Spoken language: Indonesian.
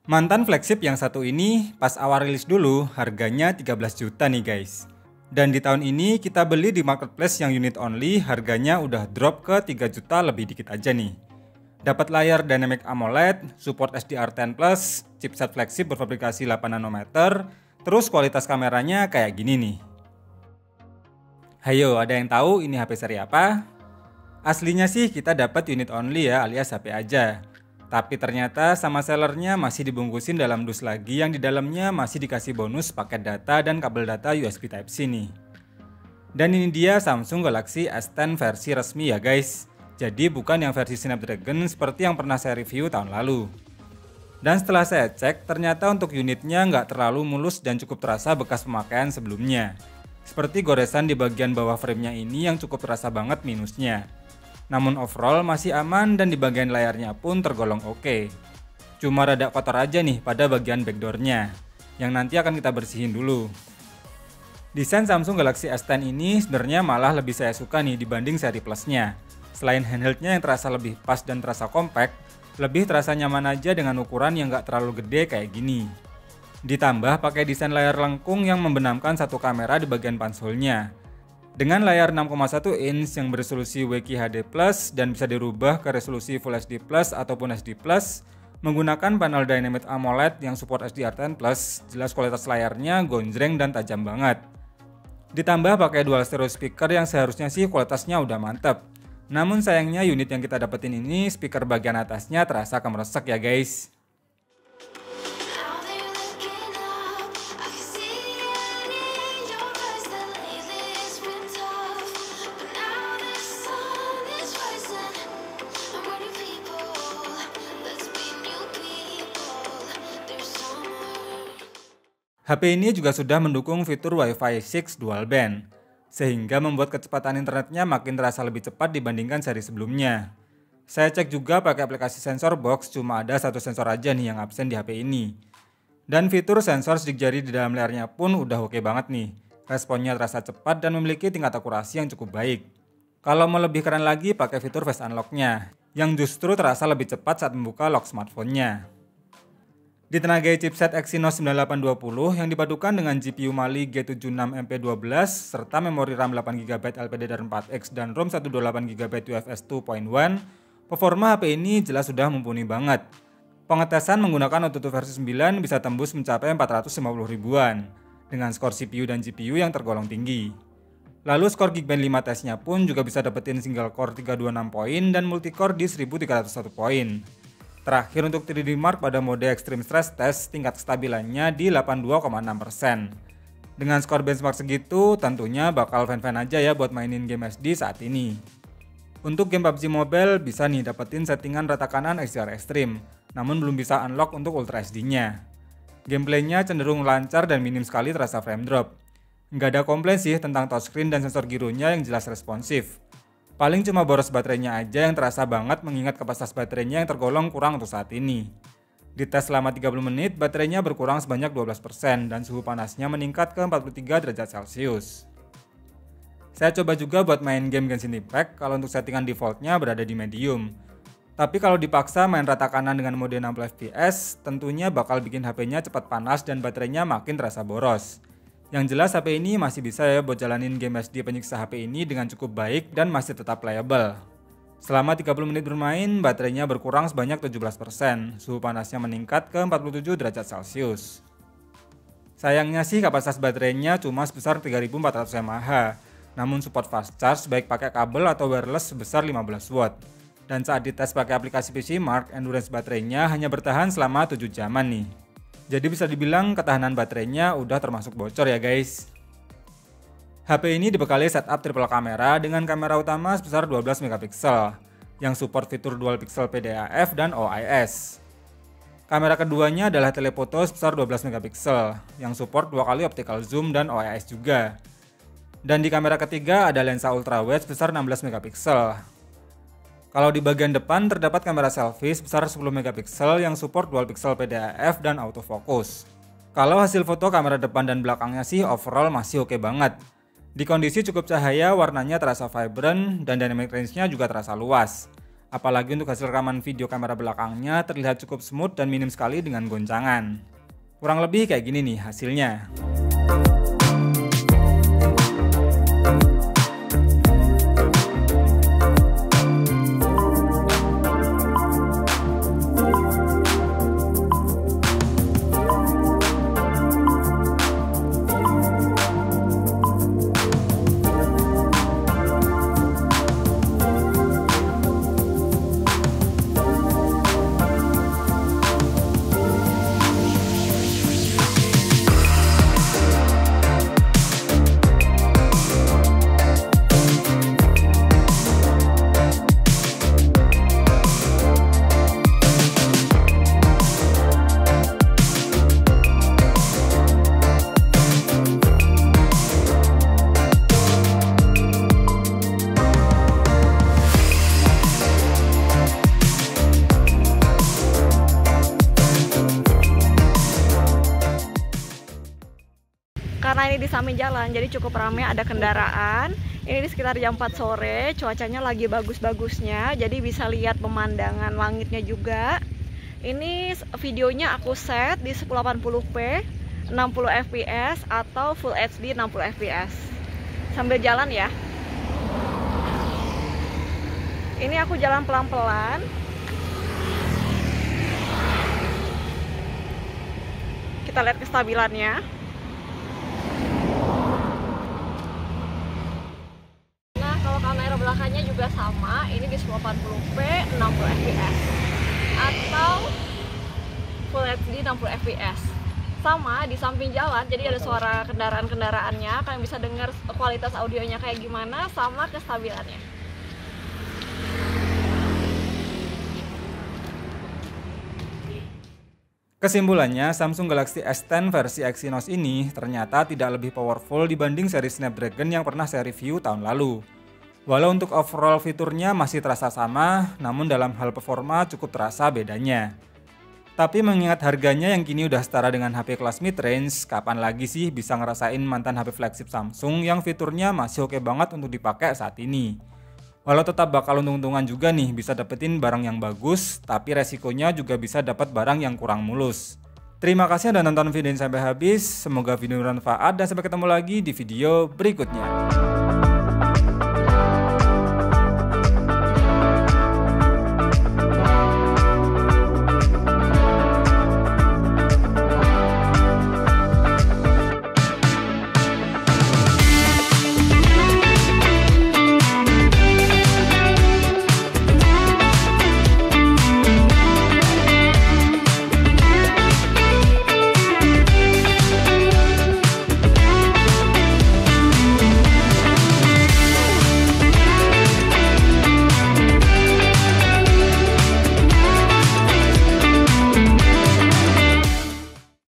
Mantan flagship yang satu ini pas awal rilis dulu harganya 13 juta nih guys. Dan di tahun ini kita beli di marketplace yang unit only harganya udah drop ke 3 juta lebih dikit aja nih. Dapat layar Dynamic AMOLED, support SDR10+, chipset flagship berfabrikasi 8 nanometer, terus kualitas kameranya kayak gini nih. Hayo, ada yang tahu ini HP seri apa? Aslinya sih kita dapat unit only ya alias HP aja. Tapi ternyata sama sellernya masih dibungkusin dalam dus lagi yang di dalamnya masih dikasih bonus paket data dan kabel data USB Type-C nih. Dan ini dia Samsung Galaxy S10 versi resmi ya guys. Jadi bukan yang versi Snapdragon seperti yang pernah saya review tahun lalu. Dan setelah saya cek, ternyata untuk unitnya nggak terlalu mulus dan cukup terasa bekas pemakaian sebelumnya. Seperti goresan di bagian bawah framenya ini yang cukup terasa banget minusnya. Namun overall masih aman dan di bagian layarnya pun tergolong oke. Cuma rada kotor aja nih pada bagian backdoornya, yang nanti akan kita bersihin dulu. Desain Samsung Galaxy S10 ini sebenarnya malah lebih saya suka nih dibanding seri Plus-nya. Selain handheldnya yang terasa lebih pas dan terasa compact, lebih terasa nyaman aja dengan ukuran yang gak terlalu gede kayak gini. Ditambah pakai desain layar lengkung yang membenamkan satu kamera di bagian pansolnya. Dengan layar 6,1 inch yang beresolusi WQHD+, dan bisa dirubah ke resolusi Full HD+, ataupun HD+, menggunakan panel Dynamic AMOLED yang support SDR10+, jelas kualitas layarnya gonjreng dan tajam banget. Ditambah pakai dual stereo speaker yang seharusnya sih kualitasnya udah mantep. Namun sayangnya unit yang kita dapetin ini speaker bagian atasnya terasa kemeresek ya guys. HP ini juga sudah mendukung fitur Wi-Fi 6 Dual Band, sehingga membuat kecepatan internetnya makin terasa lebih cepat dibandingkan seri sebelumnya. Saya cek juga pakai aplikasi sensor box, cuma ada satu sensor aja nih yang absen di HP ini. Dan fitur sensor sidik jari di dalam layarnya pun udah oke banget nih. Responnya terasa cepat dan memiliki tingkat akurasi yang cukup baik. Kalau mau lebih keren lagi pakai fitur Face Unlock-nya, yang justru terasa lebih cepat saat membuka lock smartphone-nya. Ditenagai chipset Exynos 9820 yang dipadukan dengan GPU Mali G76MP12 serta memori RAM 8GB LPDDR4X dan ROM 128GB UFS 2.1, performa HP ini jelas sudah mumpuni banget. Pengetesan menggunakan AutoTune versi 9 bisa tembus mencapai 450 ribuan, dengan skor CPU dan GPU yang tergolong tinggi. Lalu skor Geekbench 5 tesnya pun juga bisa dapetin single core 326 poin dan multicore di 1301 poin. Terakhir untuk 3D Mark pada mode Extreme Stress Test, tingkat kestabilannya di 82,6%. Dengan skor benchmark segitu, tentunya bakal fan-fan aja ya buat mainin game SD saat ini. Untuk game PUBG Mobile bisa nih dapetin settingan rata kanan HDR Extreme, namun belum bisa unlock untuk Ultra HD-nya. Gameplaynya cenderung lancar dan minim sekali terasa frame drop. Nggak ada komplain sih tentang touchscreen dan sensor gironya yang jelas responsif. Paling cuma boros baterainya aja yang terasa banget mengingat kapasitas baterainya yang tergolong kurang untuk saat ini. Di tes selama 30 menit, baterainya berkurang sebanyak 12% dan suhu panasnya meningkat ke 43 derajat Celcius. Saya coba juga buat main game Genshin Impact, kalau untuk settingan defaultnya berada di medium. Tapi kalau dipaksa main rata kanan dengan mode 60 fps, tentunya bakal bikin HP-nya cepat panas dan baterainya makin terasa boros. Yang jelas HP ini masih bisa ya buat jalanin game SD penyiksa HP ini dengan cukup baik dan masih tetap playable. Selama 30 menit bermain, baterainya berkurang sebanyak 17%, suhu panasnya meningkat ke 47 derajat Celcius. Sayangnya sih kapasitas baterainya cuma sebesar 3400 mAh, namun support fast charge baik pakai kabel atau wireless sebesar 15 watt. Dan saat dites pakai aplikasi PC Mark, endurance baterainya hanya bertahan selama 7 jaman nih. Jadi bisa dibilang ketahanan baterainya udah termasuk bocor ya guys. HP ini dibekali setup triple kamera dengan kamera utama sebesar 12 MP yang support fitur dual pixel PDAF dan OIS. Kamera keduanya adalah telefoto sebesar 12 MP yang support 2 kali optical zoom dan OIS juga. Dan di kamera ketiga ada lensa ultrawide sebesar 16 MP. Kalau di bagian depan terdapat kamera selfie sebesar 10 MP yang support dual pixel PDAF dan autofocus. Kalau hasil foto kamera depan dan belakangnya sih overall masih oke banget. Di kondisi cukup cahaya warnanya terasa vibrant dan dynamic range-nya juga terasa luas. Apalagi untuk hasil rekaman video kamera belakangnya terlihat cukup smooth dan minim sekali dengan goncangan. Kurang lebih kayak gini nih hasilnya. Karena ini di samping jalan, jadi cukup ramai, ada kendaraan. Ini di sekitar jam 4 sore, cuacanya lagi bagus-bagusnya, jadi bisa lihat pemandangan langitnya juga. Ini videonya aku set di 1080p 60 fps atau Full HD 60 fps. Sambil jalan ya. Ini aku jalan pelan-pelan. Kita lihat kestabilannya. Kamera belakangnya juga sama, ini di 1080p 60 fps atau Full HD 60 fps. Sama di samping jalan, jadi ada suara kendaraan-kendaraannya, kalian bisa dengar kualitas audionya kayak gimana, sama kestabilannya. Kesimpulannya, Samsung Galaxy S10 versi Exynos ini ternyata tidak lebih powerful dibanding seri Snapdragon yang pernah saya review tahun lalu. Walau untuk overall fiturnya masih terasa sama, namun dalam hal performa cukup terasa bedanya. Tapi mengingat harganya yang kini udah setara dengan HP kelas mid-range, kapan lagi sih bisa ngerasain mantan HP flagship Samsung yang fiturnya masih oke banget untuk dipakai saat ini. Walau tetap bakal untung-untungan juga nih bisa dapetin barang yang bagus, tapi resikonya juga bisa dapat barang yang kurang mulus. Terima kasih udah nonton video ini sampai habis, semoga video bermanfaat dan sampai ketemu lagi di video berikutnya.